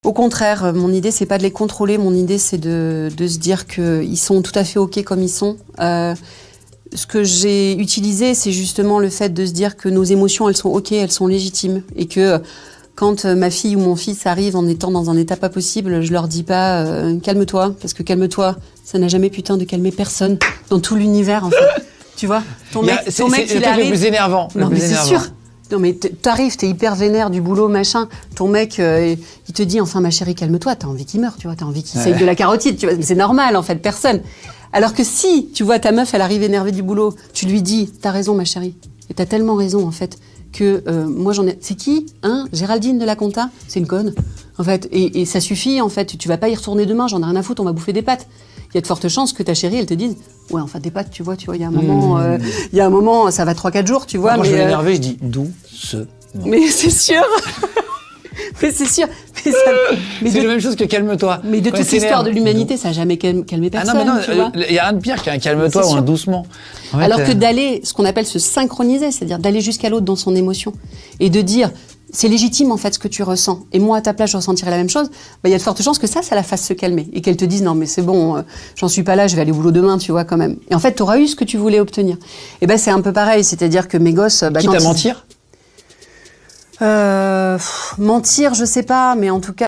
Au contraire, mon idée, c'est pas de les contrôler. Mon idée, c'est de se dire qu'ils sont tout à fait OK comme ils sont. Ce que j'ai utilisé, c'est justement le fait de se dire que nos émotions, elles sont OK, elles sont légitimes. Et que quand ma fille ou mon fils arrive en étant dans un état pas possible, je leur dis pas calme-toi, parce que calme-toi, ça n'a jamais putain de calmer personne dans tout l'univers, en fait. Tu vois, ton mec, il arrive. Le plus énervant. Non, mais c'est sûr. Non, mais t'arrives, t'es hyper vénère du boulot, machin. Ton mec, il te dit, enfin, ma chérie, calme-toi, t'as envie qu'il meure, tu vois, t'as envie qu'il saille de la carotide, tu vois. Mais c'est normal, en fait, personne. Alors que si, tu vois, ta meuf, elle arrive énervée du boulot, tu lui dis, t'as raison, ma chérie. Et t'as tellement raison, en fait, que moi, j'en ai... C'est qui, hein? Géraldine de la Compta? C'est une conne, en fait. Et ça suffit, en fait. Tu vas pas y retourner demain, j'en ai rien à foutre, on va bouffer des pâtes. Il y a de fortes chances que ta chérie, elle te dise, ouais, enfin, des pâtes, tu vois, il y a un moment, ça va 3-4 jours, tu vois. Moi, mais je vais m'énerver, je dis, d'où ce nom? Mais c'est sûr. Mais c'est sûr. Mais c'est la même chose que calme-toi. Mais de toute l'histoire de l'humanité, ça n'a jamais calmé personne. Ah non, mais non, il y a rien de pire qu'un calme-toi ou un doucement. En fait, alors que d'aller, ce qu'on appelle se synchroniser, c'est-à-dire d'aller jusqu'à l'autre dans son émotion et de dire, c'est légitime en fait ce que tu ressens. Et moi à ta place je ressentirais la même chose. Bah il y a de fortes chances que ça la fasse se calmer et qu'elle te dise non mais c'est bon, j'en suis pas là, je vais aller au boulot demain, tu vois quand même. Et en fait t'auras eu ce que tu voulais obtenir. Et ben c'est un peu pareil, c'est-à-dire que mes gosses. Quitte à mentir. Mentir, je sais pas, mais en tout cas.